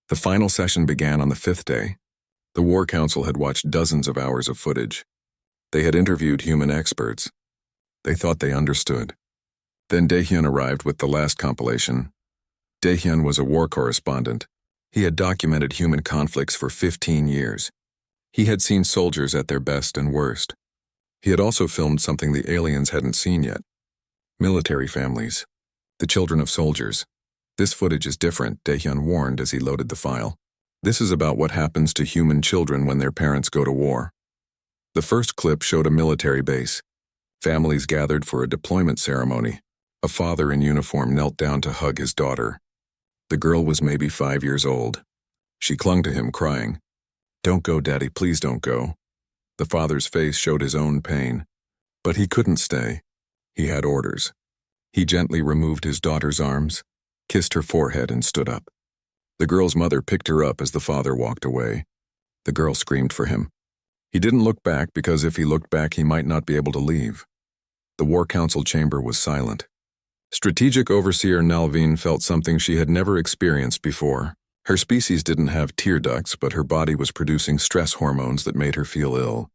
The final session began on the 5th day. The War Council had watched dozens of hours of footage. They had interviewed human experts. They thought they understood. Then Daehyun arrived with the last compilation. Daehyun was a war correspondent. He had documented human conflicts for 15 years. He had seen soldiers at their best and worst. He had also filmed something the aliens hadn't seen yet. Military families. The children of soldiers. This footage is different, Daehyun warned as he loaded the file. This is about what happens to human children when their parents go to war. The first clip showed a military base. Families gathered for a deployment ceremony. A father in uniform knelt down to hug his daughter. The girl was maybe 5 years old. She clung to him, crying, "Don't go, Daddy, please don't go." The father's face showed his own pain. But he couldn't stay. He had orders. He gently removed his daughter's arms, kissed her forehead, and stood up. The girl's mother picked her up as the father walked away. The girl screamed for him. He didn't look back because if he looked back he might not be able to leave. The War Council chamber was silent. Strategic Overseer Nalveen felt something she had never experienced before. Her species didn't have tear ducts, but her body was producing stress hormones that made her feel ill.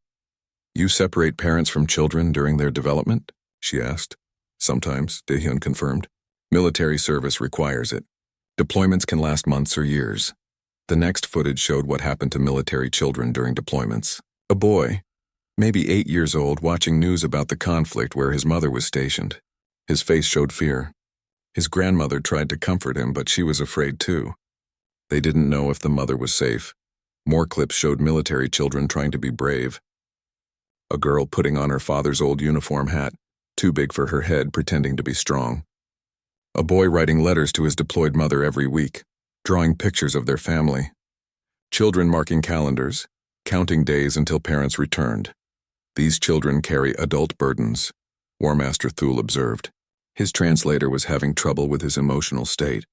"You separate parents from children during their development?" she asked. "Sometimes," Daehyun confirmed. "Military service requires it. Deployments can last months or years." The next footage showed what happened to military children during deployments. A boy, maybe 8 years old, watching news about the conflict where his mother was stationed. His face showed fear. His grandmother tried to comfort him, but she was afraid too. They didn't know if the mother was safe. More clips showed military children trying to be brave. A girl putting on her father's old uniform hat, too big for her head, pretending to be strong. A boy writing letters to his deployed mother every week, drawing pictures of their family. Children marking calendars, counting days until parents returned. These children carry adult burdens, War Master Thule observed. His translator was having trouble with his emotional state.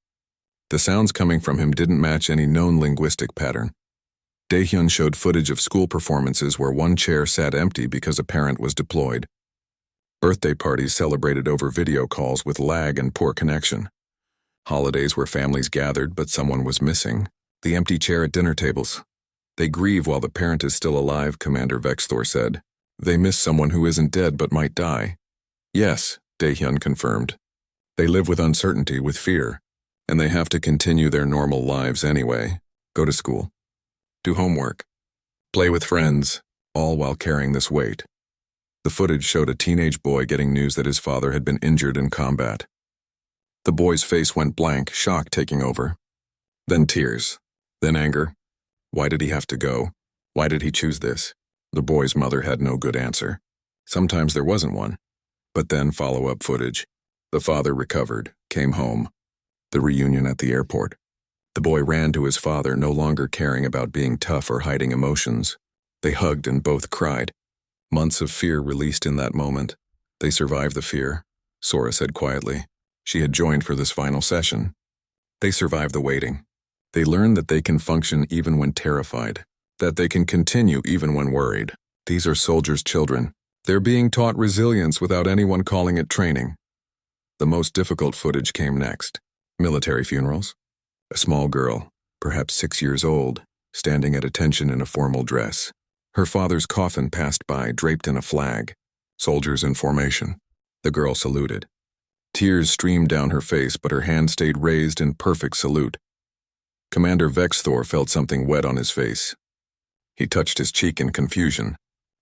The sounds coming from him didn't match any known linguistic pattern. Daehyun showed footage of school performances where one chair sat empty because a parent was deployed. Birthday parties celebrated over video calls with lag and poor connection. Holidays where families gathered but someone was missing. The empty chair at dinner tables. "They grieve while the parent is still alive," Commander Vexthor said. "They miss someone who isn't dead but might die." "Yes," Daehyun confirmed. "They live with uncertainty, with fear, and they have to continue their normal lives anyway. Go to school, do homework, play with friends, all while carrying this weight." The footage showed a teenage boy getting news that his father had been injured in combat. The boy's face went blank, shock taking over. Then tears. Then anger. Why did he have to go? Why did he choose this? The boy's mother had no good answer. Sometimes there wasn't one. But then follow-up footage. The father recovered, came home. The reunion at the airport. The boy ran to his father, no longer caring about being tough or hiding emotions. They hugged and both cried. Months of fear released in that moment. They survived the fear, Sora said quietly. She had joined for this final session. They survived the waiting. They learned that they can function even when terrified, that they can continue even when worried. These are soldiers' children. They're being taught resilience without anyone calling it training. The most difficult footage came next. Military funerals. A small girl, perhaps 6 years old, standing at attention in a formal dress. Her father's coffin passed by, draped in a flag. Soldiers in formation. The girl saluted. Tears streamed down her face, but her hand stayed raised in perfect salute. Commander Vexthor felt something wet on his face. He touched his cheek in confusion.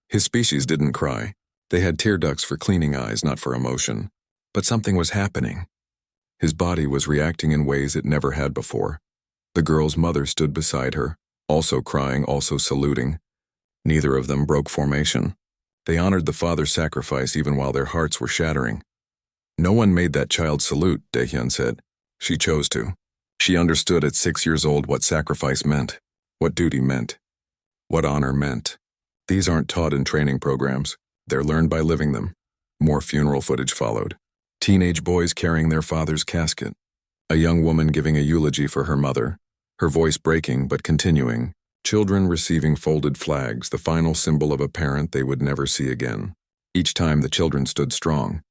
His species didn't cry. They had tear ducts for cleaning eyes, not for emotion. But something was happening. His body was reacting in ways it never had before. The girl's mother stood beside her, also crying, also saluting. Neither of them broke formation. They honored the father's sacrifice even while their hearts were shattering. "No one made that child salute," Daehyun said. "She chose to. She understood at 6 years old what sacrifice meant, what duty meant, what honor meant. These aren't taught in training programs. They're learned by living them." More funeral footage followed. Teenage boys carrying their father's casket. A young woman giving a eulogy for her mother, her voice breaking but continuing. Children receiving folded flags, the final symbol of a parent they would never see again. Each time the children stood strong.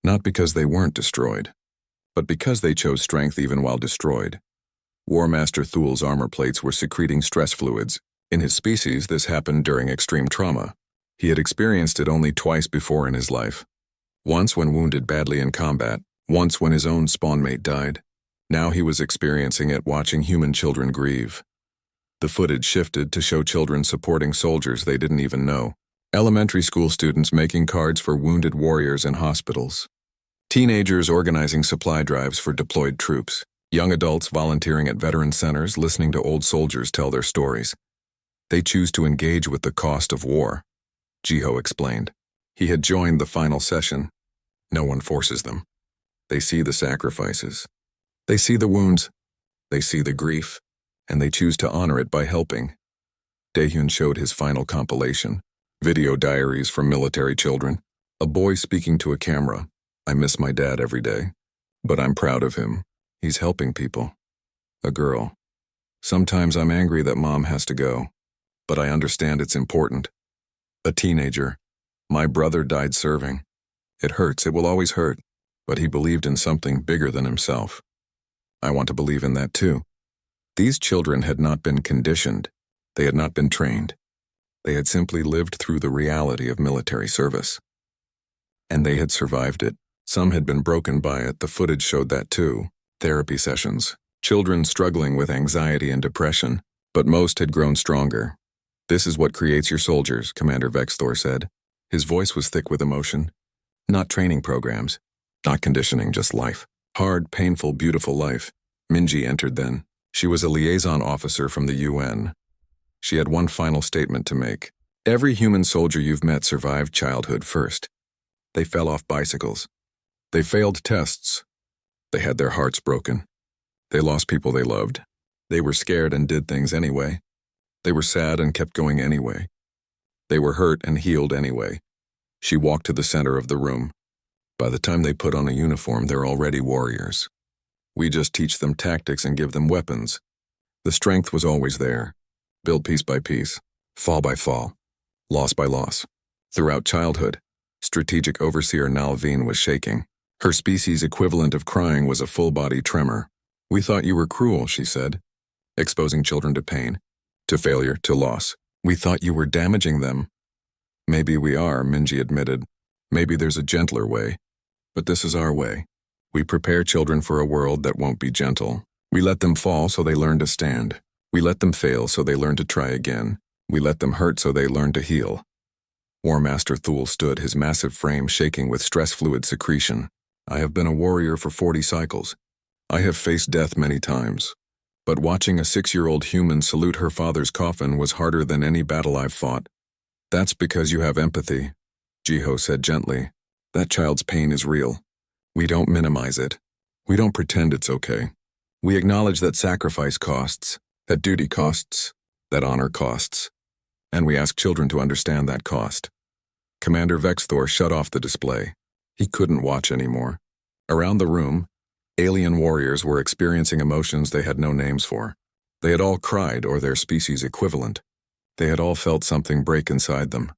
Not because they weren't destroyed, but because they chose strength even while destroyed. War Master Thul's armor plates were secreting stress fluids. In his species, this happened during extreme trauma. He had experienced it only twice before in his life. Once when wounded badly in combat, once when his own spawnmate died. Now he was experiencing it watching human children grieve. The footage shifted to show children supporting soldiers they didn't even know. Elementary school students making cards for wounded warriors in hospitals. Teenagers organizing supply drives for deployed troops. Young adults volunteering at veteran centers listening to old soldiers tell their stories. They choose to engage with the cost of war, Jiho explained. He had joined the final session. No one forces them. They see the sacrifices. They see the wounds. They see the grief. And they choose to honor it by helping. Daehyun showed his final compilation. Video diaries from military children. A boy speaking to a camera. I miss my dad every day. But I'm proud of him. He's helping people. A girl. Sometimes I'm angry that mom has to go. But I understand it's important. A teenager. My brother died serving. It hurts, it will always hurt. But he believed in something bigger than himself. I want to believe in that too. These children had not been conditioned. They had not been trained. They had simply lived through the reality of military service. And they had survived it. Some had been broken by it, the footage showed that too. Therapy sessions. Children struggling with anxiety and depression, but most had grown stronger. This is what creates your soldiers, Commander Vexthor said. His voice was thick with emotion. Not training programs. Not conditioning, just life. Hard, painful, beautiful life. Minji entered then. She was a liaison officer from the UN. She had one final statement to make. Every human soldier you've met survived childhood first. They fell off bicycles. They failed tests. They had their hearts broken. They lost people they loved. They were scared and did things anyway. They were sad and kept going anyway. They were hurt and healed anyway. She walked to the center of the room. By the time they put on a uniform, they're already warriors. We just teach them tactics and give them weapons. The strength was always there. Built piece by piece, fall by fall, loss by loss. Throughout childhood, Strategic Overseer Nalveen was shaking. Her species' equivalent of crying was a full-body tremor. We thought you were cruel, she said, exposing children to pain, to failure, to loss. We thought you were damaging them. Maybe we are, Minji admitted. Maybe there's a gentler way. But this is our way. We prepare children for a world that won't be gentle. We let them fall so they learn to stand. We let them fail so they learn to try again. We let them hurt so they learn to heal. War Master Thul stood, his massive frame shaking with stress fluid secretion. I have been a warrior for 40 cycles. I have faced death many times. But watching a 6-year-old human salute her father's coffin was harder than any battle I've fought. That's because you have empathy, Jiho said gently. That child's pain is real. We don't minimize it. We don't pretend it's okay. We acknowledge that sacrifice costs, that duty costs, that honor costs. And we ask children to understand that cost. Commander Vexthor shut off the display. He couldn't watch anymore. Around the room, alien warriors were experiencing emotions they had no names for. They had all cried, or their species equivalent. They had all felt something break inside them.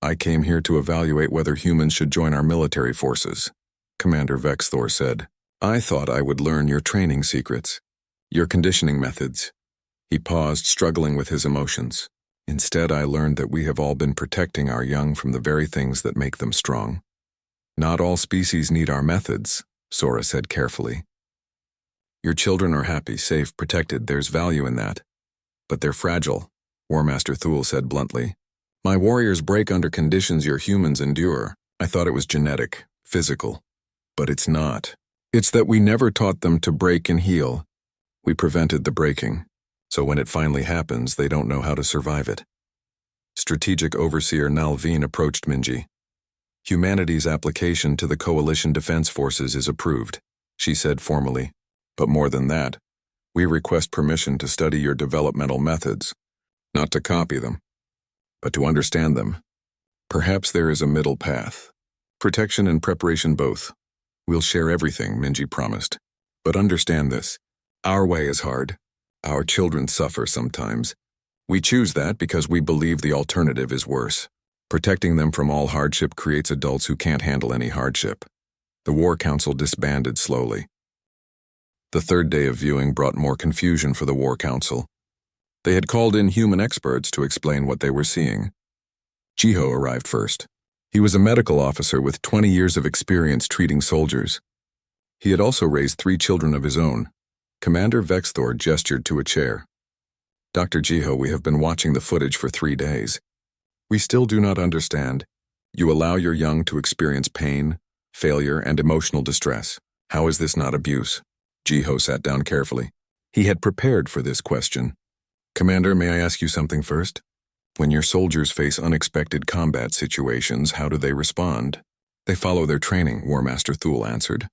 I came here to evaluate whether humans should join our military forces, Commander Vexthor said. I thought I would learn your training secrets, your conditioning methods. He paused, struggling with his emotions. Instead, I learned that we have all been protecting our young from the very things that make them strong. Not all species need our methods, Sora said carefully. Your children are happy, safe, protected. There's value in that. But they're fragile, War Master Thul said bluntly. My warriors break under conditions your humans endure. I thought it was genetic, physical. But it's not. It's that we never taught them to break and heal. We prevented the breaking. So when it finally happens, they don't know how to survive it. Strategic Overseer Nalveen approached Minji. Humanity's application to the Coalition Defense Forces is approved, she said formally. But more than that, we request permission to study your developmental methods, not to copy them, but to understand them. Perhaps there is a middle path. Protection and preparation both. We'll share everything, Minji promised. But understand this. Our way is hard. Our children suffer sometimes. We choose that because we believe the alternative is worse. Protecting them from all hardship creates adults who can't handle any hardship. The War Council disbanded slowly. The third day of viewing brought more confusion for the War Council. They had called in human experts to explain what they were seeing. Jiho arrived first. He was a medical officer with 20 years of experience treating soldiers. He had also raised 3 children of his own. Commander Vexthor gestured to a chair. Dr. Jiho, we have been watching the footage for 3 days. We still do not understand. You allow your young to experience pain, failure, and emotional distress. How is this not abuse? Jiho sat down carefully. He had prepared for this question. Commander, may I ask you something first? When your soldiers face unexpected combat situations, how do they respond? They follow their training, War Master Thule answered.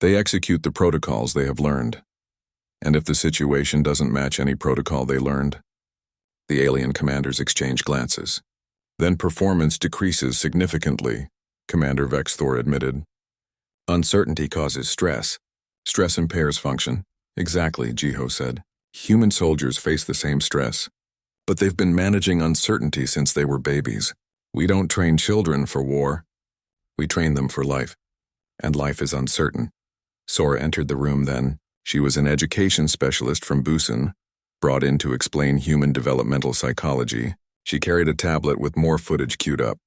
They execute the protocols they have learned. And if the situation doesn't match any protocol they learned? The alien commanders exchange glances. Then performance decreases significantly, Commander Vexthor admitted. Uncertainty causes stress. Stress impairs function. Exactly, Jiho said. Human soldiers face the same stress. But they've been managing uncertainty since they were babies. We don't train children for war. We train them for life. And life is uncertain. Sora entered the room then. She was an education specialist from Busan, brought in to explain human developmental psychology. She carried a tablet with more footage queued up.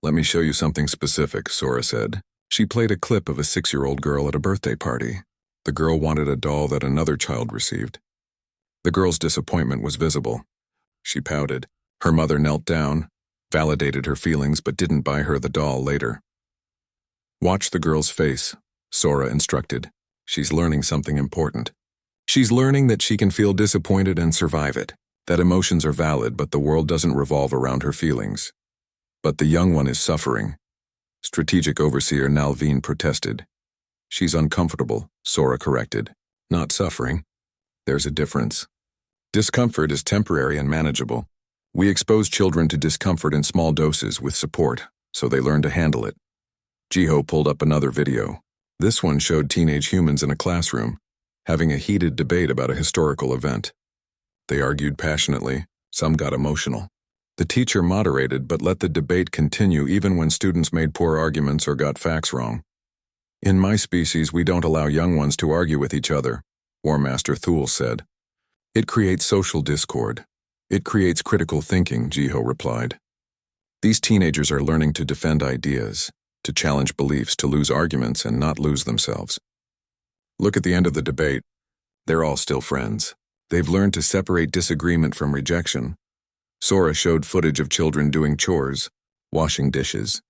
Let me show you something specific, Sora said. She played a clip of a 6-year-old girl at a birthday party. The girl wanted a doll that another child received. The girl's disappointment was visible. She pouted. Her mother knelt down, validated her feelings, but didn't buy her the doll later. Watch the girl's face, Sora instructed. She's learning something important. She's learning that she can feel disappointed and survive it, that emotions are valid, but the world doesn't revolve around her feelings. But the young one is suffering. Strategic Overseer Nalveen protested. She's uncomfortable, Sora corrected. Not suffering. There's a difference. Discomfort is temporary and manageable. We expose children to discomfort in small doses with support, so they learn to handle it. Jiho pulled up another video. This one showed teenage humans in a classroom, having a heated debate about a historical event. They argued passionately. Some got emotional. The teacher moderated but let the debate continue even when students made poor arguments or got facts wrong. In my species, we don't allow young ones to argue with each other, War Master Thule said. It creates social discord. It creates critical thinking, Jiho replied. These teenagers are learning to defend ideas, to challenge beliefs, to lose arguments and not lose themselves. Look at the end of the debate. They're all still friends. They've learned to separate disagreement from rejection. Sora showed footage of children doing chores, washing dishes,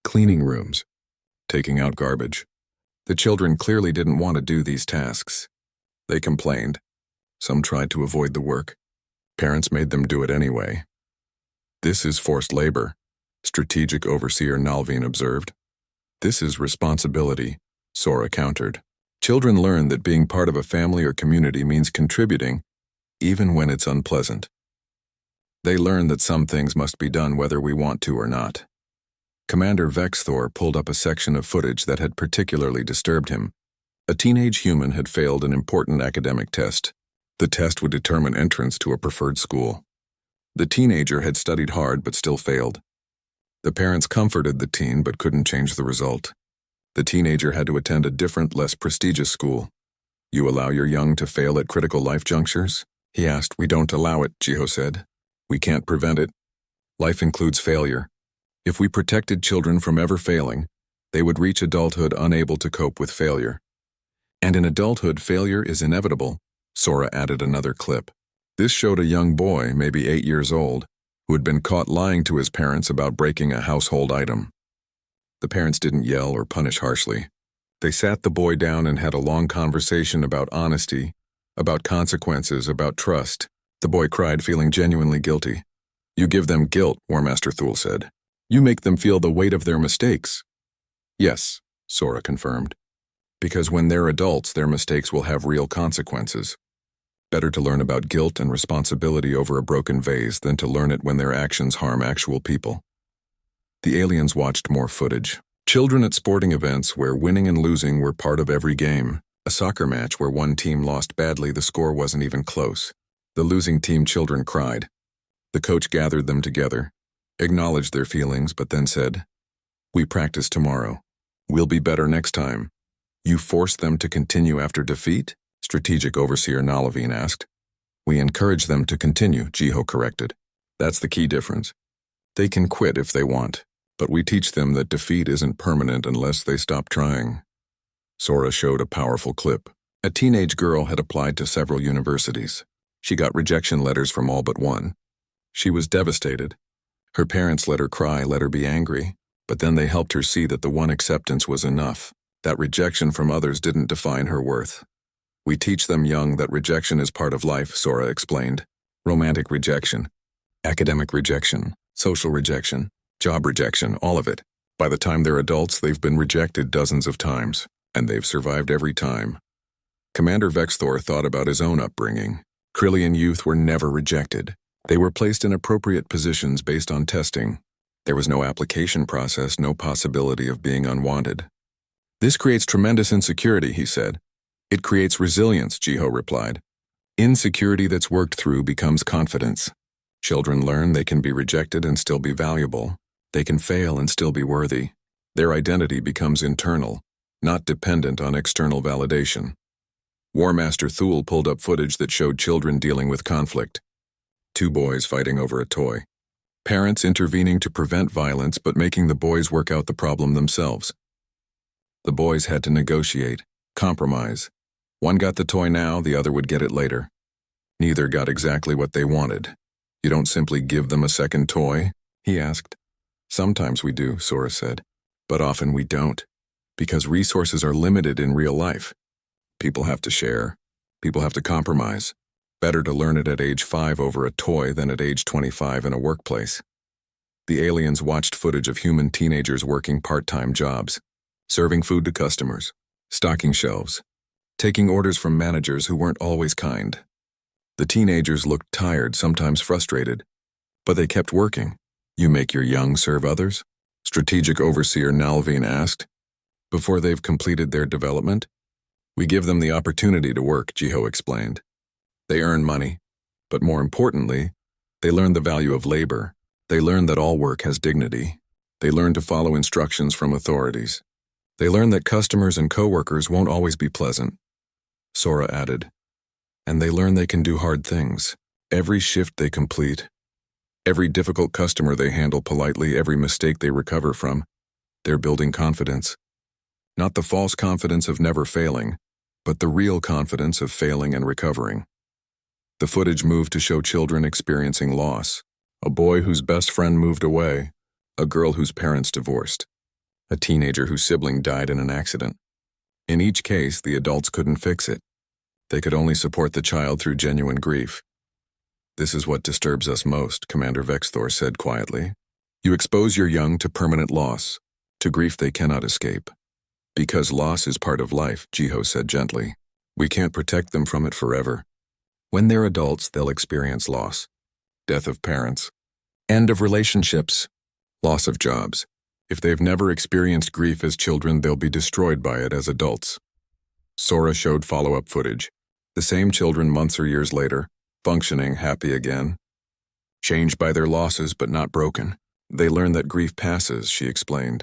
cleaning rooms, taking out garbage. The children clearly didn't want to do these tasks. They complained. Some tried to avoid the work. Parents made them do it anyway. This is forced labor, Strategic Overseer Nalveen observed. This is responsibility, Sora countered. Children learn that being part of a family or community means contributing, even when it's unpleasant. They learn that some things must be done whether we want to or not. Commander Vexthor pulled up a section of footage that had particularly disturbed him. A teenage human had failed an important academic test. The test would determine entrance to a preferred school. The teenager had studied hard but still failed. The parents comforted the teen but couldn't change the result. The teenager had to attend a different, less prestigious school. You allow your young to fail at critical life junctures? He asked. We don't allow it, Jiho said. We can't prevent it. Life includes failure. If we protected children from ever failing, they would reach adulthood unable to cope with failure. And in adulthood, failure is inevitable, Sora added another clip. This showed a young boy, maybe 8 years old, who had been caught lying to his parents about breaking a household item. The parents didn't yell or punish harshly. They sat the boy down and had a long conversation about honesty, about consequences, about trust. The boy cried, feeling genuinely guilty. You give them guilt, War Master Thule said. You make them feel the weight of their mistakes. Yes, Sora confirmed. Because when they're adults, their mistakes will have real consequences. Better to learn about guilt and responsibility over a broken vase than to learn it when their actions harm actual people. The aliens watched more footage. Children at sporting events where winning and losing were part of every game. A soccer match where one team lost badly, the score wasn't even close. The losing team children cried. The coach gathered them together, acknowledged their feelings, but then said, We practice tomorrow. We'll be better next time. You force them to continue after defeat? Strategic Overseer Nalavine asked. We encourage them to continue, Jiho corrected. That's the key difference. They can quit if they want, but we teach them that defeat isn't permanent unless they stop trying. Sora showed a powerful clip. A teenage girl had applied to several universities. She got rejection letters from all but one. She was devastated. Her parents let her cry, let her be angry, but then they helped her see that the one acceptance was enough. That rejection from others didn't define her worth. We teach them young that rejection is part of life, Sora explained. Romantic rejection, academic rejection, social rejection, job rejection, all of it. By the time they're adults, they've been rejected dozens of times, and they've survived every time. Commander Vexthor thought about his own upbringing. Krillian youth were never rejected. They were placed in appropriate positions based on testing. There was no application process, no possibility of being unwanted. This creates tremendous insecurity, he said. It creates resilience, Jiho replied. Insecurity that's worked through becomes confidence. Children learn they can be rejected and still be valuable. They can fail and still be worthy. Their identity becomes internal, not dependent on external validation. War Master Thule pulled up footage that showed children dealing with conflict. 2 boys fighting over a toy. Parents intervening to prevent violence but making the boys work out the problem themselves. The boys had to negotiate, compromise. One got the toy now, the other would get it later. Neither got exactly what they wanted. You don't simply give them a second toy? He asked. Sometimes we do, Sora said, but often we don't, because resources are limited in real life. People have to share. People have to compromise. Better to learn it at age 5 over a toy than at age 25 in a workplace. The aliens watched footage of human teenagers working part-time jobs, serving food to customers, stocking shelves, taking orders from managers who weren't always kind. The teenagers looked tired, sometimes frustrated, but they kept working. You make your young serve others? Strategic Overseer Nalavine asked. Before they've completed their development? We give them the opportunity to work, Jiho explained. They earn money, but more importantly, they learn the value of labor. They learn that all work has dignity. They learn to follow instructions from authorities. They learn that customers and coworkers won't always be pleasant. Sora added, and they learn they can do hard things. Every shift they complete, every difficult customer they handle politely, every mistake they recover from, they're building confidence. Not the false confidence of never failing, but the real confidence of failing and recovering. The footage moved to show children experiencing loss. A boy whose best friend moved away, a girl whose parents divorced, a teenager whose sibling died in an accident. In each case, the adults couldn't fix it. They could only support the child through genuine grief. This is what disturbs us most, Commander Vexthor said quietly. You expose your young to permanent loss, to grief they cannot escape. Because loss is part of life, Jiho said gently. We can't protect them from it forever. When they're adults, they'll experience loss. Death of parents, end of relationships, loss of jobs. If they've never experienced grief as children, they'll be destroyed by it as adults. Sora showed follow-up footage. The same children months or years later, functioning, happy again. Changed by their losses, but not broken. They learn that grief passes, she explained.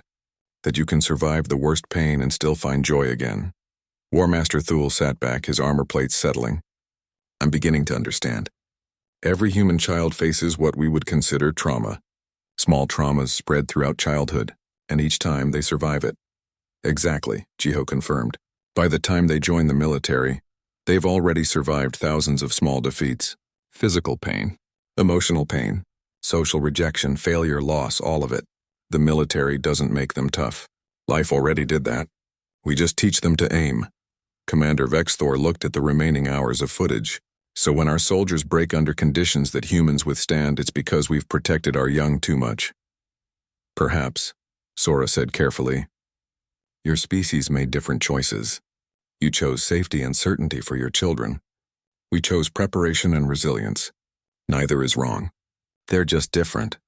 That you can survive the worst pain and still find joy again. War Master Thule sat back, his armor plates settling. I'm beginning to understand. Every human child faces what we would consider trauma. Small traumas spread throughout childhood, and each time they survive it. Exactly, Jiho confirmed. By the time they join the military, they've already survived thousands of small defeats. Physical pain, emotional pain, social rejection, failure, loss, all of it. The military doesn't make them tough. Life already did that. We just teach them to aim. Commander Vexthor looked at the remaining hours of footage. So when our soldiers break under conditions that humans withstand, it's because we've protected our young too much. Perhaps, Sora said carefully. Your species made different choices. You chose safety and certainty for your children. We chose preparation and resilience. Neither is wrong. They're just different.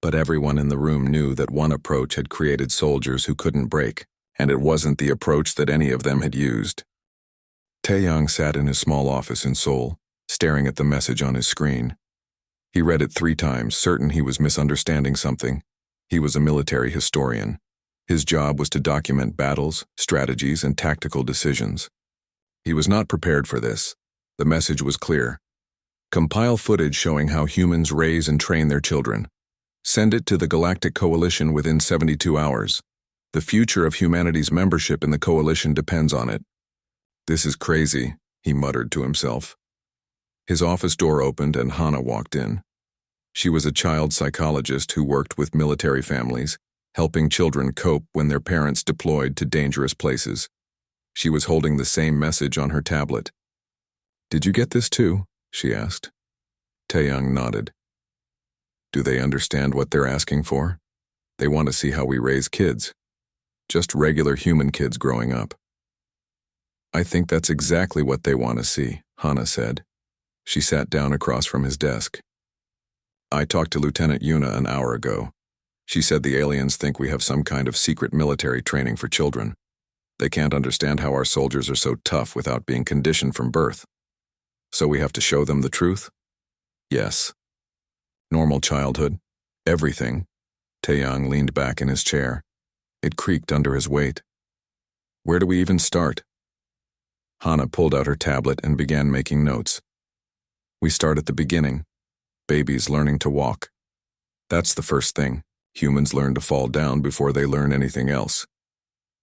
But everyone in the room knew that one approach had created soldiers who couldn't break, and it wasn't the approach that any of them had used. Taeyang sat in his small office in Seoul, staring at the message on his screen. He read it 3 times, certain he was misunderstanding something. He was a military historian. His job was to document battles, strategies, and tactical decisions. He was not prepared for this. The message was clear. Compile footage showing how humans raise and train their children. Send it to the Galactic Coalition within 72 hours. The future of humanity's membership in the coalition depends on it. This is crazy, he muttered to himself. His office door opened and Hannah walked in. She was a child psychologist who worked with military families, helping children cope when their parents deployed to dangerous places. She was holding the same message on her tablet. "Did you get this too?" she asked. Taeyang nodded. "Do they understand what they're asking for? They want to see how we raise kids. Just regular human kids growing up." "I think that's exactly what they want to see," Hannah said. She sat down across from his desk. "I talked to Lieutenant Yuna an hour ago. She said the aliens think we have some kind of secret military training for children. They can't understand how our soldiers are so tough without being conditioned from birth. So we have to show them the truth?" "Yes." "Normal childhood. Everything." Taeyang leaned back in his chair. It creaked under his weight. "Where do we even start?" Hannah pulled out her tablet and began making notes. "We start at the beginning. Babies learning to walk. That's the first thing. Humans learn to fall down before they learn anything else."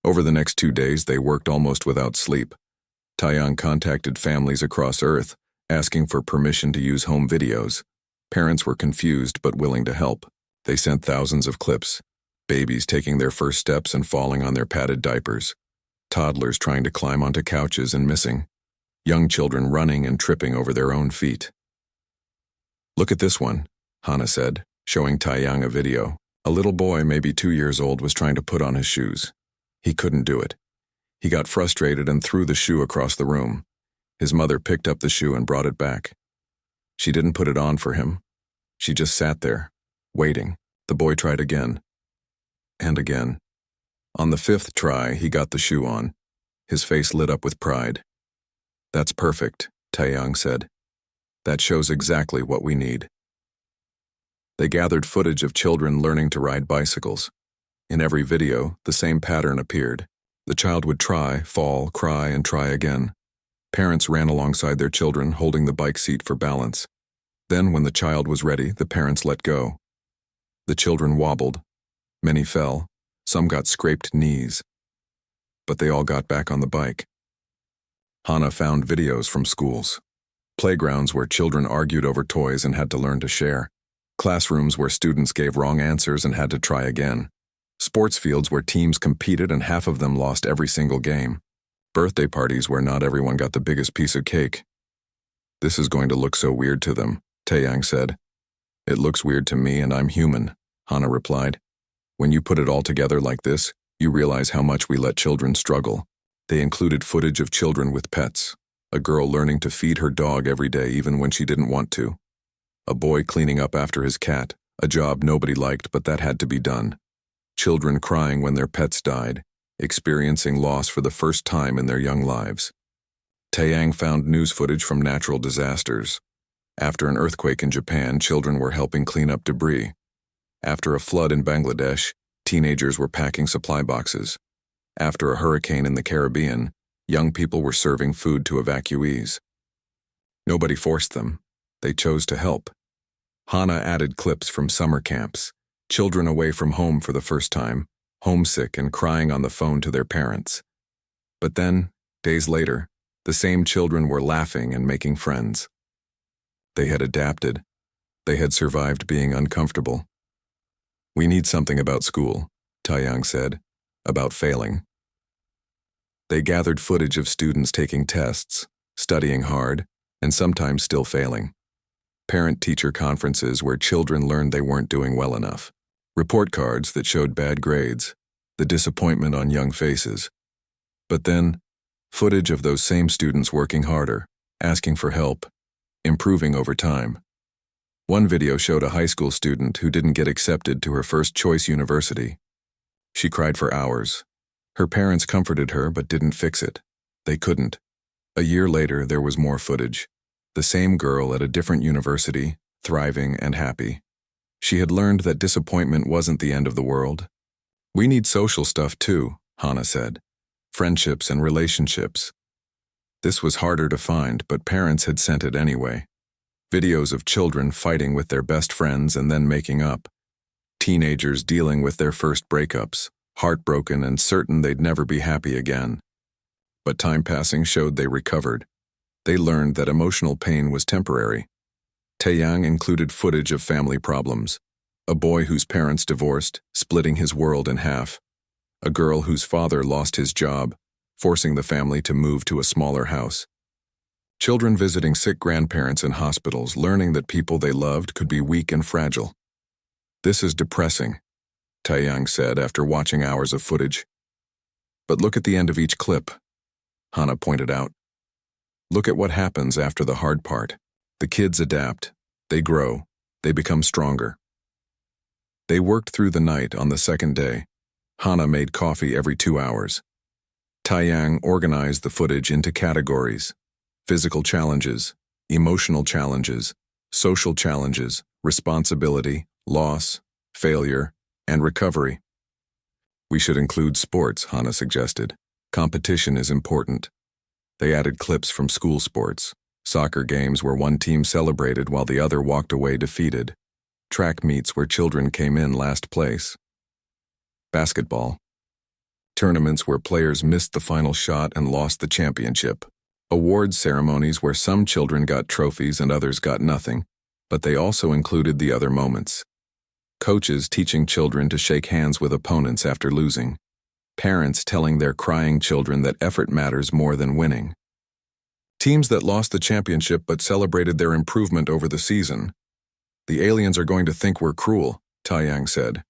Over the next 2 days, they worked almost without sleep. Taeyang contacted families across Earth, asking for permission to use home videos. Parents were confused but willing to help. They sent thousands of clips. Babies taking their first steps and falling on their padded diapers. Toddlers trying to climb onto couches and missing. Young children running and tripping over their own feet. "Look at this one," Hannah said, showing Taeyang a video. A little boy, maybe 2 years old, was trying to put on his shoes. He couldn't do it. He got frustrated and threw the shoe across the room. His mother picked up the shoe and brought it back. She didn't put it on for him. She just sat there, waiting. The boy tried again. And again. On the 5th try, he got the shoe on. His face lit up with pride. "That's perfect," Taeyang said. "That shows exactly what we need." They gathered footage of children learning to ride bicycles. In every video, the same pattern appeared. The child would try, fall, cry, and try again. Parents ran alongside their children, holding the bike seat for balance. Then, when the child was ready, the parents let go. The children wobbled. Many fell. Some got scraped knees. But they all got back on the bike. Hannah found videos from schools. Playgrounds where children argued over toys and had to learn to share. Classrooms where students gave wrong answers and had to try again. Sports fields where teams competed and half of them lost every single game. Birthday parties where not everyone got the biggest piece of cake. "This is going to look so weird to them," Taeyang said. "It looks weird to me and I'm human," Hannah replied. "When you put it all together like this, you realize how much we let children struggle." They included footage of children with pets. A girl learning to feed her dog every day even when she didn't want to. A boy cleaning up after his cat, a job nobody liked but that had to be done. Children crying when their pets died, experiencing loss for the first time in their young lives. Taeyang found news footage from natural disasters. After an earthquake in Japan, children were helping clean up debris. After a flood in Bangladesh, teenagers were packing supply boxes. After a hurricane in the Caribbean, young people were serving food to evacuees. Nobody forced them. They chose to help. Hannah added clips from summer camps. Children away from home for the first time, homesick and crying on the phone to their parents. But then, days later, the same children were laughing and making friends. They had adapted. They had survived being uncomfortable. "We need something about school," Taeyang said, "about failing." They gathered footage of students taking tests, studying hard, and sometimes still failing. Parent-teacher conferences where children learned they weren't doing well enough. Report cards that showed bad grades, the disappointment on young faces. But then, footage of those same students working harder, asking for help, improving over time. One video showed a high school student who didn't get accepted to her first choice university. She cried for hours. Her parents comforted her but didn't fix it. They couldn't. A year later, there was more footage. The same girl at a different university, thriving and happy. She had learned that disappointment wasn't the end of the world. We need social stuff too, Hana said. Friendships and relationships. This was harder to find, but parents had sent it anyway. Videos of children fighting with their best friends and then making up. Teenagers dealing with their first breakups, heartbroken and certain they'd never be happy again. But time passing showed they recovered. They learned that emotional pain was temporary. Taeyang included footage of family problems. A boy whose parents divorced, splitting his world in half. A girl whose father lost his job, forcing the family to move to a smaller house. Children visiting sick grandparents in hospitals, learning that people they loved could be weak and fragile. This is depressing, Taeyang said after watching hours of footage. But look at the end of each clip, Hana pointed out. Look at what happens after the hard part. The kids adapt, they grow, they become stronger. They worked through the night on the second day. Hana made coffee every 2 hours. Taeyang organized the footage into categories: physical challenges, emotional challenges, social challenges, responsibility, loss, failure, and recovery. We should include sports, Hana suggested. Competition is important. They added clips from school sports, soccer games where one team celebrated while the other walked away defeated, track meets where children came in last place, basketball, tournaments where players missed the final shot and lost the championship, awards ceremonies where some children got trophies and others got nothing, but they also included the other moments. Coaches teaching children to shake hands with opponents after losing. Parents telling their crying children that effort matters more than winning. Teams that lost the championship but celebrated their improvement over the season. The aliens are going to think we're cruel, Taeyang said.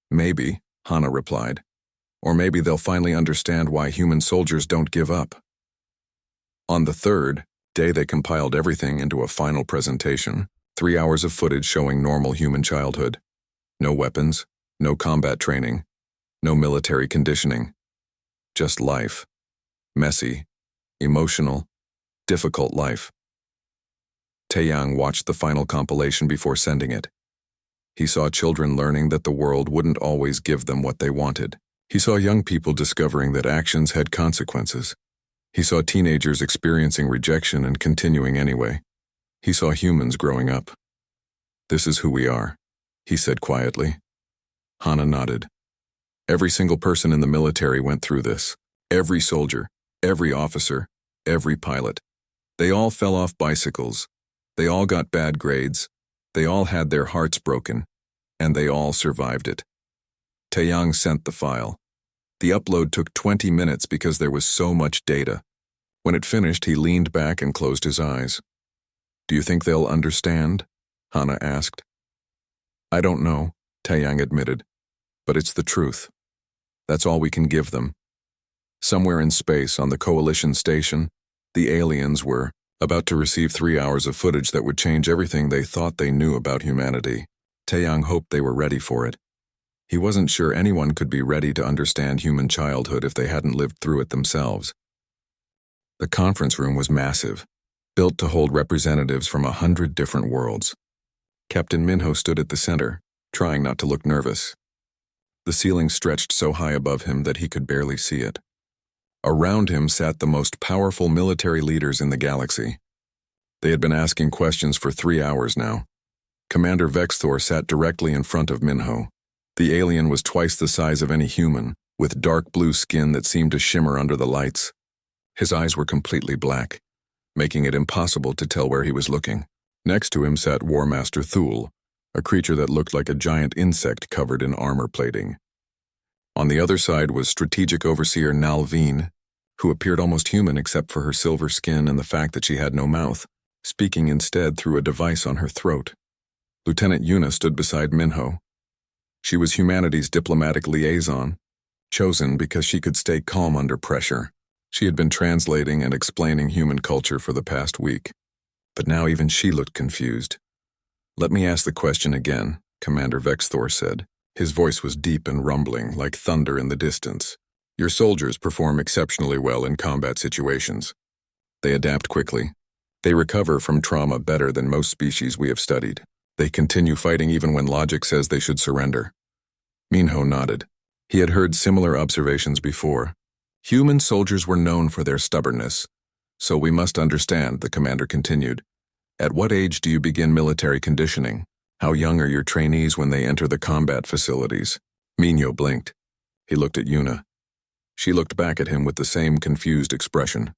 Maybe, Hana replied. Or maybe they'll finally understand why human soldiers don't give up. On the third day, they compiled everything into a final presentation. 3 hours of footage showing normal human childhood. No weapons, no combat training, no military conditioning. Just life. Messy, emotional, difficult life. Taeyang watched the final compilation before sending it. He saw children learning that the world wouldn't always give them what they wanted. He saw young people discovering that actions had consequences. He saw teenagers experiencing rejection and continuing anyway. He saw humans growing up. This is who we are, he said quietly. Hana nodded. Every single person in the military went through this. Every soldier, every officer, every pilot. They all fell off bicycles. They all got bad grades. They all had their hearts broken. And they all survived it. Taeyang sent the file. The upload took 20 minutes because there was so much data. When it finished, he leaned back and closed his eyes. Do you think they'll understand? Hana asked. I don't know, Taeyang admitted. But it's the truth. That's all we can give them. Somewhere in space, on the Coalition station, the aliens were about to receive 3 hours of footage that would change everything they thought they knew about humanity. Taeyang hoped they were ready for it. He wasn't sure anyone could be ready to understand human childhood if they hadn't lived through it themselves. The conference room was massive, built to hold representatives from 100 different worlds. Captain Minho stood at the center, trying not to look nervous. The ceiling stretched so high above him that he could barely see it. Around him sat the most powerful military leaders in the galaxy. They had been asking questions for 3 hours now. Commander Vexthor sat directly in front of Minho. The alien was twice the size of any human, with dark blue skin that seemed to shimmer under the lights. His eyes were completely black, making it impossible to tell where he was looking. Next to him sat War Master Thule, a creature that looked like a giant insect covered in armor plating. On the other side was Strategic Overseer Nalveen, who appeared almost human except for her silver skin and the fact that she had no mouth, speaking instead through a device on her throat. Lieutenant Yuna stood beside Minho. She was humanity's diplomatic liaison, chosen because she could stay calm under pressure. She had been translating and explaining human culture for the past week, but now even she looked confused. Let me ask the question again, Commander Vexthor said. His voice was deep and rumbling, like thunder in the distance. Your soldiers perform exceptionally well in combat situations. They adapt quickly. They recover from trauma better than most species we have studied. They continue fighting even when logic says they should surrender. Minho nodded. He had heard similar observations before. Human soldiers were known for their stubbornness. So we must understand, the commander continued. At what age do you begin military conditioning? How young are your trainees when they enter the combat facilities? Minho blinked. He looked at Yuna. She looked back at him with the same confused expression.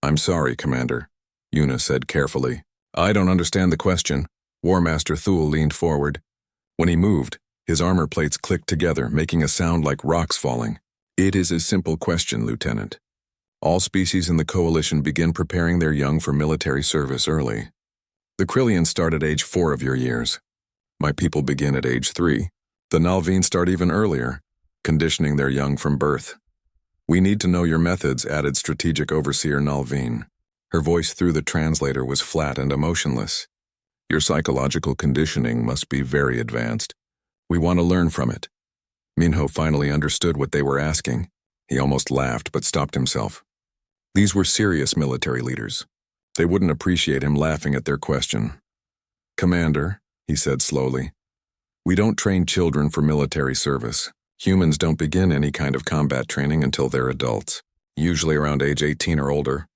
I'm sorry, Commander, Yuna said carefully. I don't understand the question. War Master Thule leaned forward. When he moved, his armor plates clicked together, making a sound like rocks falling. It is a simple question, Lieutenant. All species in the Coalition begin preparing their young for military service early. The Krillians start at age 4 of your years. My people begin at age 3. The Nalveen start even earlier, conditioning their young from birth. We need to know your methods, added Strategic Overseer Nalveen. Her voice through the translator was flat and emotionless. Your psychological conditioning must be very advanced. We want to learn from it. Minho finally understood what they were asking. He almost laughed but stopped himself. These were serious military leaders. They wouldn't appreciate him laughing at their question. Commander, he said slowly, we don't train children for military service. Humans don't begin any kind of combat training until they're adults, usually around age 18 or older.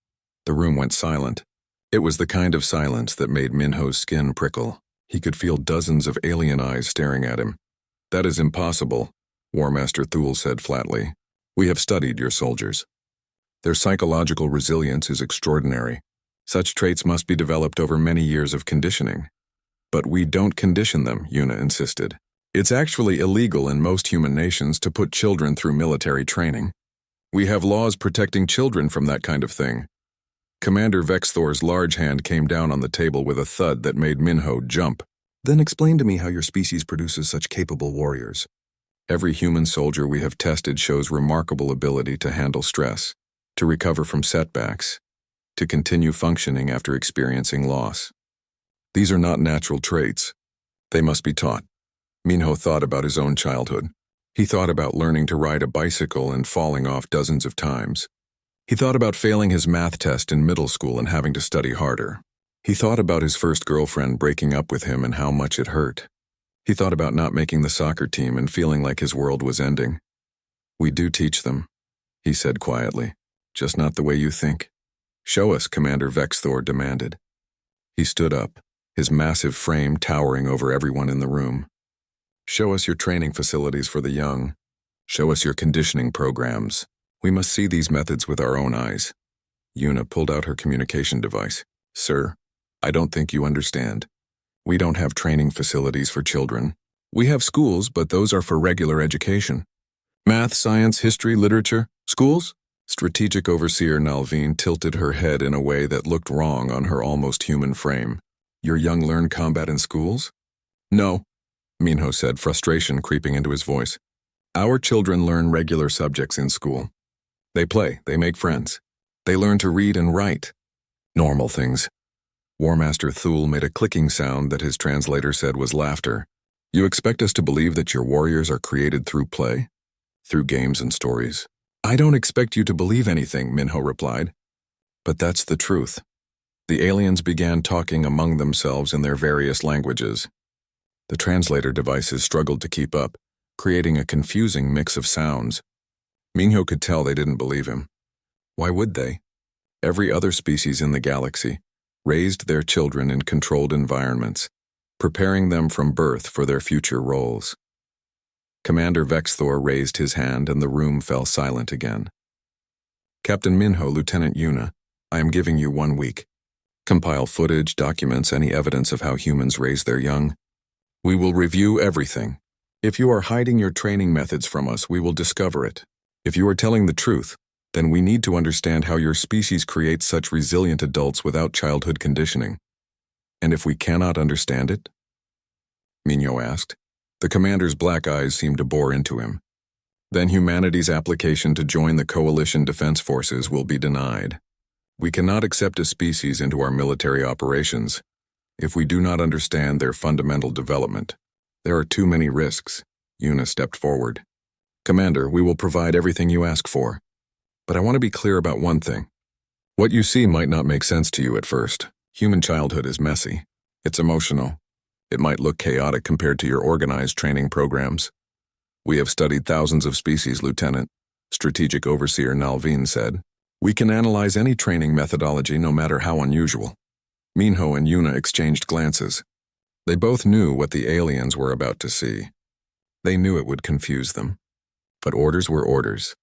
The room went silent. It was the kind of silence that made Minho's skin prickle. He could feel dozens of alien eyes staring at him. That is impossible, War Master Thule said flatly. We have studied your soldiers. Their psychological resilience is extraordinary. Such traits must be developed over many years of conditioning. But we don't condition them, Yuna insisted. It's actually illegal in most human nations to put children through military training. We have laws protecting children from that kind of thing. Commander Vexthor's large hand came down on the table with a thud that made Minho jump. Then explain to me how your species produces such capable warriors. Every human soldier we have tested shows remarkable ability to handle stress, to recover from setbacks, to continue functioning after experiencing loss. These are not natural traits. They must be taught. Minho thought about his own childhood. He thought about learning to ride a bicycle and falling off dozens of times. He thought about failing his math test in middle school and having to study harder. He thought about his first girlfriend breaking up with him and how much it hurt. He thought about not making the soccer team and feeling like his world was ending. We do teach them, he said quietly, just not the way you think. Show us, Commander Vexthor demanded. He stood up, his massive frame towering over everyone in the room. Show us your training facilities for the young. Show us your conditioning programs. We must see these methods with our own eyes. Yuna pulled out her communication device. Sir, I don't think you understand. We don't have training facilities for children. We have schools, but those are for regular education. Math, science, history, literature, schools? Strategic Overseer Nalveen tilted her head in a way that looked wrong on her almost human frame. Your young learn combat in schools? No, Minho said, frustration creeping into his voice. Our children learn regular subjects in school. They play, they make friends. They learn to read and write. Normal things. War Master Thule made a clicking sound that his translator said was laughter. You expect us to believe that your warriors are created through play? Through games and stories? I don't expect you to believe anything, Minho replied. But that's the truth. The aliens began talking among themselves in their various languages. The translator devices struggled to keep up, creating a confusing mix of sounds. Minho could tell they didn't believe him. Why would they? Every other species in the galaxy raised their children in controlled environments, preparing them from birth for their future roles. Commander Vexthor raised his hand and the room fell silent again. Captain Minho, Lieutenant Yuna, I am giving you 1 week. Compile footage, documents, any evidence of how humans raise their young. We will review everything. If you are hiding your training methods from us, we will discover it. If you are telling the truth, then we need to understand how your species creates such resilient adults without childhood conditioning. And if we cannot understand it? Minho asked. The commander's black eyes seemed to bore into him. Then humanity's application to join the Coalition Defense Forces will be denied. We cannot accept a species into our military operations if we do not understand their fundamental development. There are too many risks. Yuna stepped forward. Commander, we will provide everything you ask for. But I want to be clear about one thing. What you see might not make sense to you at first. Human childhood is messy. It's emotional. It might look chaotic compared to your organized training programs. We have studied thousands of species, Lieutenant, Strategic Overseer Nalveen said. We can analyze any training methodology no matter how unusual. Minho and Yuna exchanged glances. They both knew what the aliens were about to see. They knew it would confuse them. But orders were orders.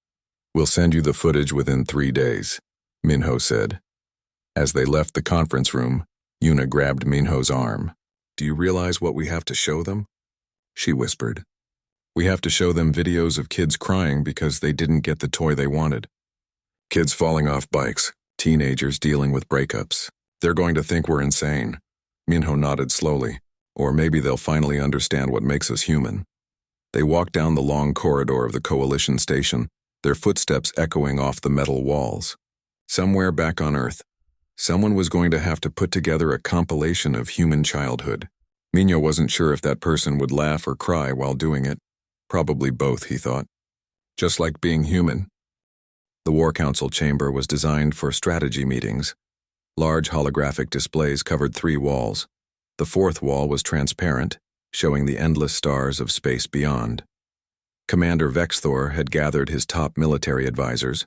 We'll send you the footage within 3 days, Minho said. As they left the conference room, Yuna grabbed Minho's arm. Do you realize what we have to show them? She whispered. We have to show them videos of kids crying because they didn't get the toy they wanted. Kids falling off bikes, teenagers dealing with breakups. They're going to think we're insane. Minho nodded slowly. Or maybe they'll finally understand what makes us human. They walked down the long corridor of the Coalition station, their footsteps echoing off the metal walls. Somewhere back on Earth, someone was going to have to put together a compilation of human childhood. Minho wasn't sure if that person would laugh or cry while doing it. Probably both, he thought. Just like being human. The War Council chamber was designed for strategy meetings. Large holographic displays covered 3 walls. The 4th wall was transparent, showing the endless stars of space beyond. Commander Vexthor had gathered his top military advisors.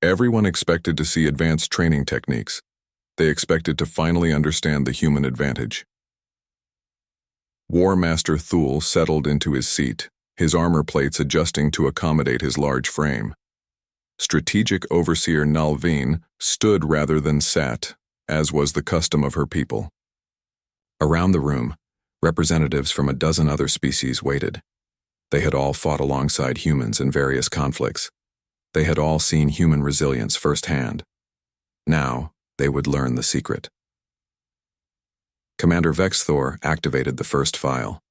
Everyone expected to see advanced training techniques. They expected to finally understand the human advantage. War Master Thule settled into his seat, his armor plates adjusting to accommodate his large frame. Strategic Overseer Nalveen stood rather than sat, as was the custom of her people. Around the room, representatives from a dozen other species waited. They had all fought alongside humans in various conflicts. They had all seen human resilience firsthand. Now, they would learn the secret. Commander Vexthor activated the first file.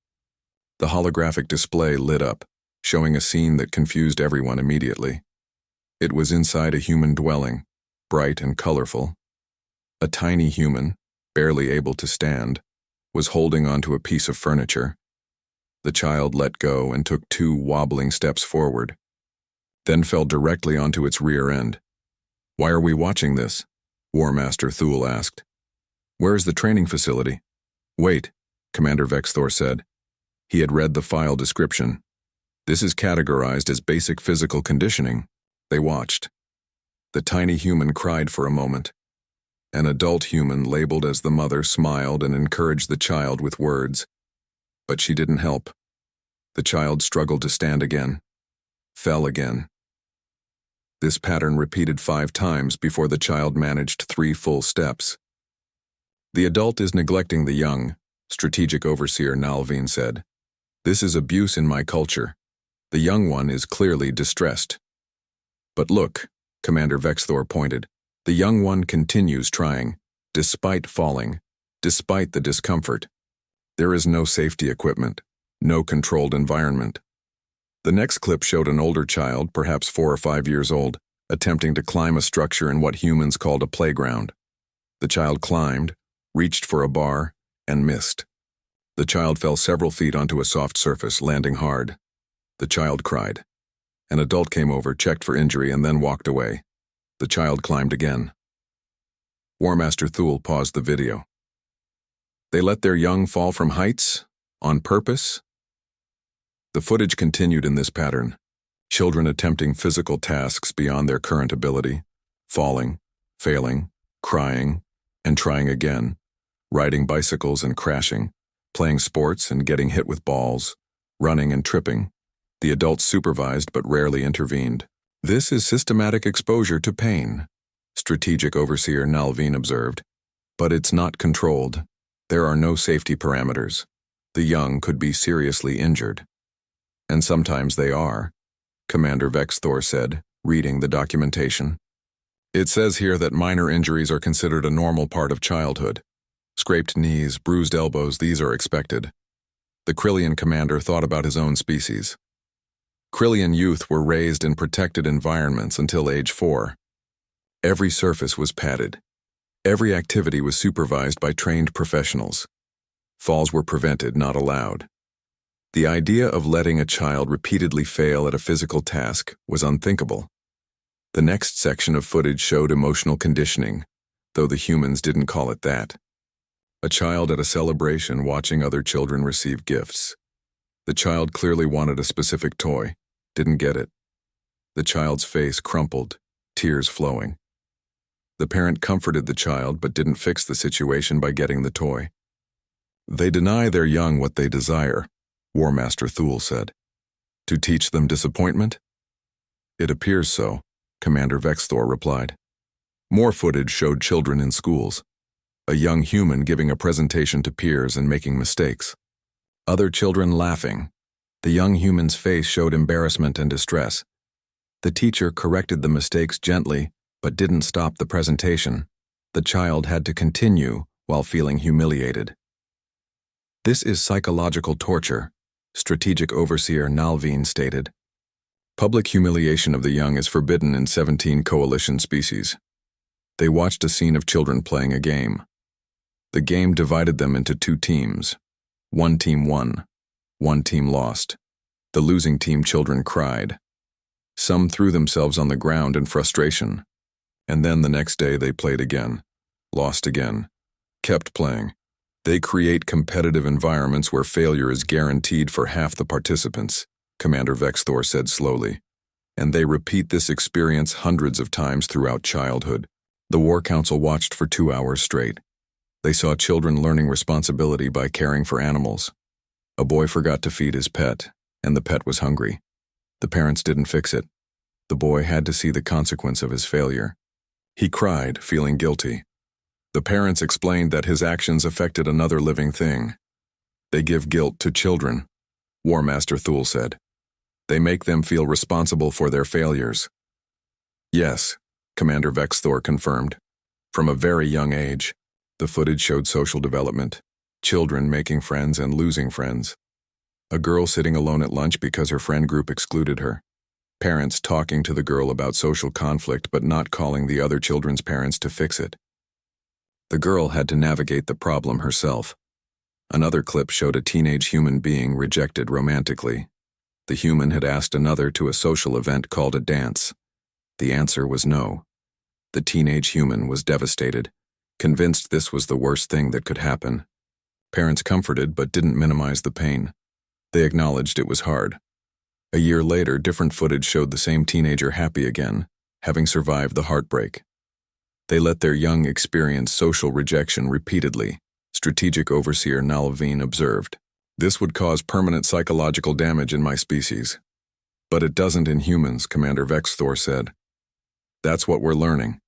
The holographic display lit up, showing a scene that confused everyone immediately. It was inside a human dwelling, bright and colorful. A tiny human, barely able to stand, was holding onto a piece of furniture. The child let go and took 2 wobbling steps forward, then fell directly onto its rear end. Why are we watching this? War Master Thule asked. Where is the training facility? Wait, Commander Vexthor said. He had read the file description. This is categorized as basic physical conditioning. They watched. The tiny human cried for a moment. An adult human labeled as the mother smiled and encouraged the child with words. But she didn't help. The child struggled to stand again. Fell again. This pattern repeated 5 times before the child managed 3 full steps. The adult is neglecting the young, Strategic Overseer Nalveen said. This is abuse in my culture. The young one is clearly distressed. But look, Commander Vexthor pointed. The young one continues trying, despite falling, despite the discomfort. There is no safety equipment, no controlled environment. The next clip showed an older child, perhaps 4 or 5 years old, attempting to climb a structure in what humans called a playground. The child climbed, reached for a bar, and missed. The child fell several feet onto a soft surface, landing hard. The child cried. An adult came over, checked for injury, and then walked away. The child climbed again. War Master Thule paused the video. They let their young fall from heights? On purpose? The footage continued in this pattern. Children attempting physical tasks beyond their current ability, falling, failing, crying, and trying again, riding bicycles and crashing, playing sports and getting hit with balls, running and tripping. The adults supervised but rarely intervened. This is systematic exposure to pain, Strategic Overseer Nalveen observed. But it's not controlled. There are no safety parameters. The young could be seriously injured. And sometimes they are, Commander Vexthor said, reading the documentation. It says here that minor injuries are considered a normal part of childhood. Scraped knees, bruised elbows, these are expected. The Krillian commander thought about his own species. Krillian youth were raised in protected environments until age 4. Every surface was padded. Every activity was supervised by trained professionals. Falls were prevented, not allowed. The idea of letting a child repeatedly fail at a physical task was unthinkable. The next section of footage showed emotional conditioning, though the humans didn't call it that. A child at a celebration watching other children receive gifts. The child clearly wanted a specific toy, didn't get it. The child's face crumpled, tears flowing. The parent comforted the child but didn't fix the situation by getting the toy. They deny their young what they desire, War Master Thule said. To teach them disappointment? It appears so, Commander Vexthor replied. More footage showed children in schools. A young human giving a presentation to peers and making mistakes. Other children laughing. The young human's face showed embarrassment and distress. The teacher corrected the mistakes gently, but didn't stop the presentation. The child had to continue while feeling humiliated. This is psychological torture, Strategic Overseer Nalveen stated. Public humiliation of the young is forbidden in 17 coalition species. They watched a scene of children playing a game. The game divided them into 2 teams. One team won. One team lost. The losing team children cried. Some threw themselves on the ground in frustration. And then the next day they played again. Lost again. Kept playing. They create competitive environments where failure is guaranteed for half the participants, Commander Vexthor said slowly. And they repeat this experience hundreds of times throughout childhood. The War Council watched for 2 hours straight. They saw children learning responsibility by caring for animals. A boy forgot to feed his pet, and the pet was hungry. The parents didn't fix it. The boy had to see the consequence of his failure. He cried, feeling guilty. The parents explained that his actions affected another living thing. They give guilt to children, War Master Thule said. They make them feel responsible for their failures. Yes, Commander Vexthor confirmed. From a very young age, the footage showed social development, children making friends and losing friends. A girl sitting alone at lunch because her friend group excluded her. Parents talking to the girl about social conflict but not calling the other children's parents to fix it. The girl had to navigate the problem herself. Another clip showed a teenage human being rejected romantically. The human had asked another to a social event called a dance. The answer was no. The teenage human was devastated, convinced this was the worst thing that could happen. Parents comforted but didn't minimize the pain. They acknowledged it was hard. A year later, different footage showed the same teenager happy again, having survived the heartbreak. They let their young experience social rejection repeatedly, Strategic Overseer Nalveen observed. This would cause permanent psychological damage in my species. But it doesn't in humans, Commander Vexthor said. That's what we're learning.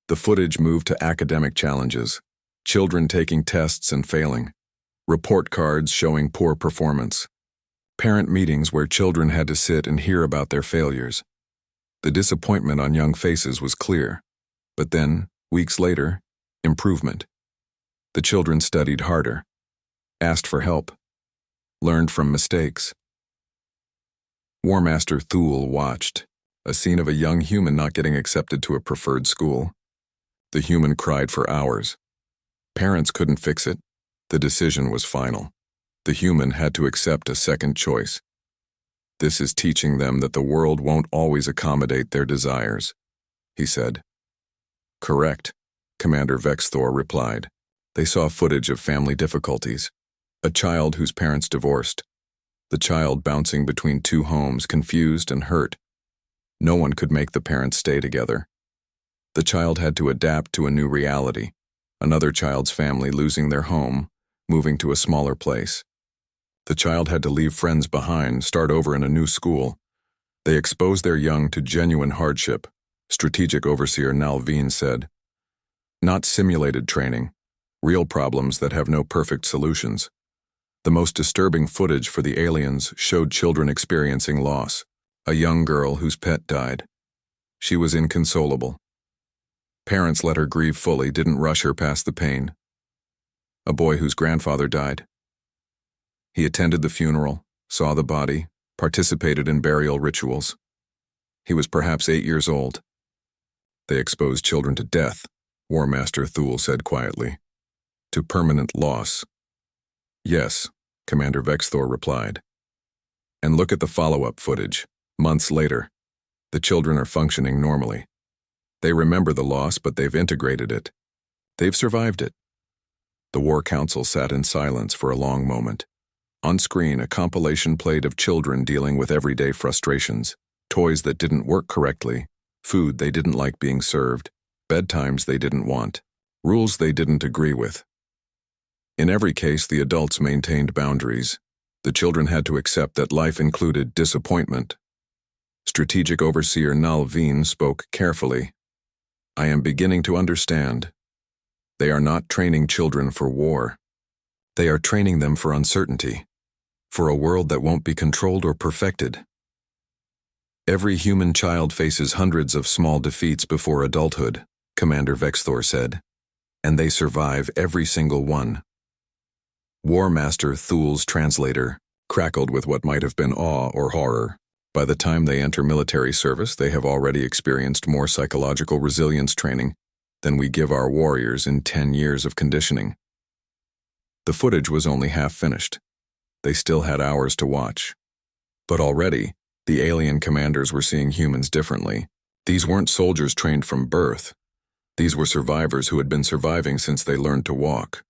The footage moved to academic challenges, children taking tests and failing, report cards showing poor performance, parent meetings where children had to sit and hear about their failures. The disappointment on young faces was clear. But then, weeks later, improvement. The children studied harder, asked for help, learned from mistakes. War Master Thule watched, a scene of a young human not getting accepted to a preferred school. The human cried for hours. Parents couldn't fix it. The decision was final. The human had to accept a second choice. This is teaching them that the world won't always accommodate their desires, he said. Correct, Commander Vexthor replied. They saw footage of family difficulties. A child whose parents divorced. The child bouncing between 2 homes, confused and hurt. No one could make the parents stay together. The child had to adapt to a new reality. Another child's family losing their home, moving to a smaller place. The child had to leave friends behind, start over in a new school. They exposed their young to genuine hardship, Strategic Overseer Nalveen said. Not simulated training, real problems that have no perfect solutions. The most disturbing footage for the aliens showed children experiencing loss. A young girl whose pet died. She was inconsolable. Parents let her grieve fully, didn't rush her past the pain. A boy whose grandfather died. He attended the funeral, saw the body, participated in burial rituals. He was perhaps 8 years old. They exposed children to death, War Master Thule said quietly. To permanent loss. Yes, Commander Vexthor replied. And look at the follow-up footage. Months later, the children are functioning normally. They remember the loss, but they've integrated it. They've survived it. The War Council sat in silence for a long moment. On screen, a compilation played of children dealing with everyday frustrations, toys that didn't work correctly, food they didn't like being served, bedtimes they didn't want, rules they didn't agree with. In every case, the adults maintained boundaries. The children had to accept that life included disappointment. Strategic Overseer Nalveen spoke carefully. I am beginning to understand. They are not training children for war. They are training them for uncertainty, for a world that won't be controlled or perfected. Every human child faces hundreds of small defeats before adulthood, Commander Vexthor said, and they survive every single one. War Master Thul's translator crackled with what might have been awe or horror. By the time they enter military service, they have already experienced more psychological resilience training than we give our warriors in 10 years of conditioning. The footage was only half finished. They still had hours to watch. But already, the alien commanders were seeing humans differently. These weren't soldiers trained from birth. These were survivors who had been surviving since they learned to walk.